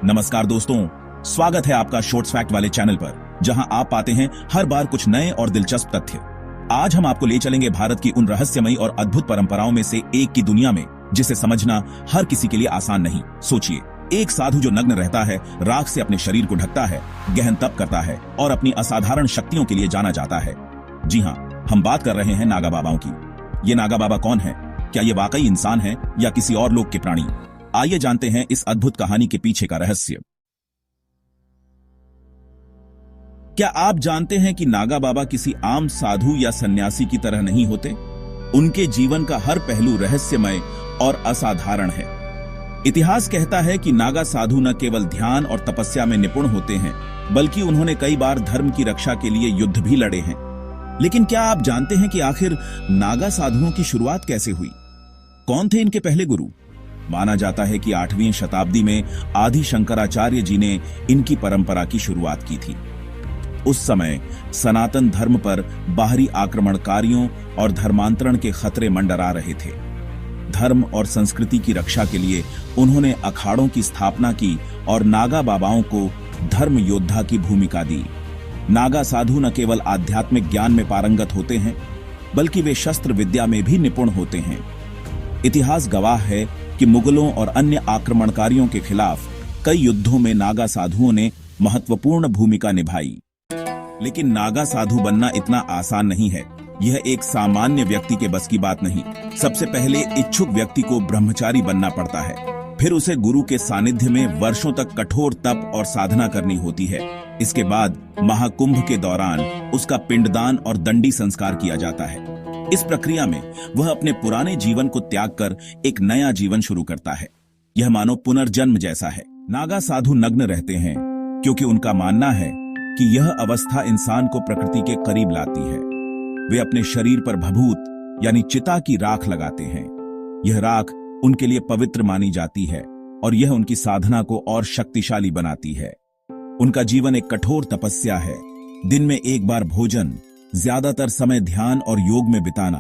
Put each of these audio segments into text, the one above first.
नमस्कार दोस्तों, स्वागत है आपका शॉर्ट्स फैक्ट वाले चैनल पर, जहां आप पाते हैं हर बार कुछ नए और दिलचस्प तथ्य। आज हम आपको ले चलेंगे भारत की उन रहस्यमयी और अद्भुत परंपराओं में से एक की दुनिया में, जिसे समझना हर किसी के लिए आसान नहीं। सोचिए, एक साधु जो नग्न रहता है, राख से अपने शरीर को ढकता है, गहन तप करता है और अपनी असाधारण शक्तियों के लिए जाना जाता है। जी हाँ, हम बात कर रहे हैं नागा बाबाओं की। ये नागा बाबा कौन है? क्या ये वाकई इंसान है या किसी और लोक के प्राणी? आइए जानते हैं इस अद्भुत कहानी के पीछे का रहस्य। क्या आप जानते हैं कि नागा बाबा किसी आम साधु या सन्यासी की तरह नहीं होते? उनके जीवन का हर पहलू रहस्यमय और असाधारण है। इतिहास कहता है कि नागा साधु न केवल ध्यान और तपस्या में निपुण होते हैं, बल्कि उन्होंने कई बार धर्म की रक्षा के लिए युद्ध भी लड़े हैं। लेकिन क्या आप जानते हैं कि आखिर नागा साधुओं की शुरुआत कैसे हुई? कौन थे इनके पहले गुरु? माना जाता है कि 8वीं शताब्दी में आदि शंकराचार्य जी ने इनकी परंपरा की शुरुआत की थी। उस समय सनातन धर्म पर बाहरी आक्रमणकारियों और धर्मांतरण के खतरे मंडरा रहे थे। धर्म और संस्कृति की रक्षा के लिए उन्होंने अखाड़ों की स्थापना की और नागा बाबाओं को धर्म योद्धा की भूमिका दी। नागा साधु न केवल आध्यात्मिक ज्ञान में पारंगत होते हैं, बल्कि वे शस्त्र विद्या में भी निपुण होते हैं। इतिहास गवाह है कि मुगलों और अन्य आक्रमणकारियों के खिलाफ कई युद्धों में नागा साधुओं ने महत्वपूर्ण भूमिका निभाई। लेकिन नागा साधु बनना इतना आसान नहीं है। यह एक सामान्य व्यक्ति के बस की बात नहीं। सबसे पहले इच्छुक व्यक्ति को ब्रह्मचारी बनना पड़ता है। फिर उसे गुरु के सानिध्य में वर्षों तक कठोर तप और साधना करनी होती है। इसके बाद महाकुंभ के दौरान उसका पिंडदान और दंडी संस्कार किया जाता है। इस प्रक्रिया में वह अपने पुराने जीवन को त्याग कर एक नया जीवन शुरू करता है। यह मानो पुनर्जन्म जैसा है। नागा साधु नग्न रहते हैं क्योंकि उनका मानना है कि यह अवस्था इंसान को प्रकृति के करीब लाती है। वे अपने शरीर पर भभूत यानी चिता की राख लगाते हैं। यह राख उनके लिए पवित्र मानी जाती है और यह उनकी साधना को और शक्तिशाली बनाती है। उनका जीवन एक कठोर तपस्या है। दिन में एक बार भोजन, ज्यादातर समय ध्यान और योग में बिताना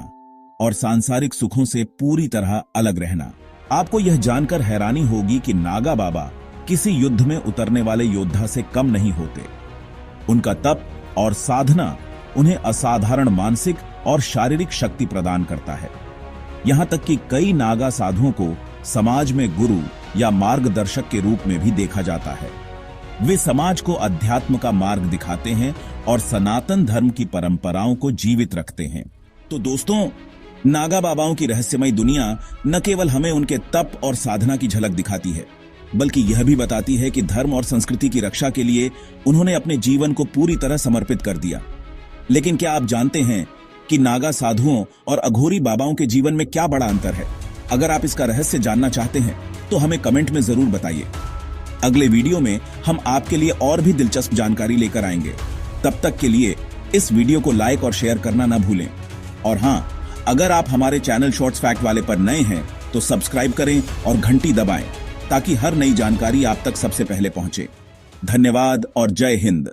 और सांसारिक सुखों से पूरी तरह अलग रहना। आपको यह जानकर हैरानी होगी कि नागा बाबा किसी युद्ध में उतरने वाले योद्धा से कम नहीं होते। उनका तप और साधना उन्हें असाधारण मानसिक और शारीरिक शक्ति प्रदान करता है। यहां तक कि कई नागा साधुओं को समाज में गुरु या मार्गदर्शक के रूप में भी देखा जाता है। वे समाज को अध्यात्म का मार्ग दिखाते हैं और सनातन धर्म की परंपराओं को जीवित रखते हैं। तो दोस्तों, नागा बाबाओं की रहस्यमयी दुनिया न केवल हमें उनके तप और साधना की झलक दिखाती है, बल्कि यह भी बताती है कि धर्म और संस्कृति की रक्षा के लिए उन्होंने अपने जीवन को पूरी तरह समर्पित कर दिया। लेकिन क्या आप जानते हैं कि नागा साधुओं और अघोरी बाबाओं के जीवन में क्या बड़ा अंतर है? अगर आप इसका रहस्य जानना चाहते हैं तो हमें कमेंट में जरूर बताइए। अगले वीडियो में हम आपके लिए और भी दिलचस्प जानकारी लेकर आएंगे। तब तक के लिए इस वीडियो को लाइक और शेयर करना ना भूलें। और हाँ, अगर आप हमारे चैनल शॉर्ट्स फैक्ट वाले पर नए हैं तो सब्सक्राइब करें और घंटी दबाएं, ताकि हर नई जानकारी आप तक सबसे पहले पहुंचे। धन्यवाद और जय हिंद।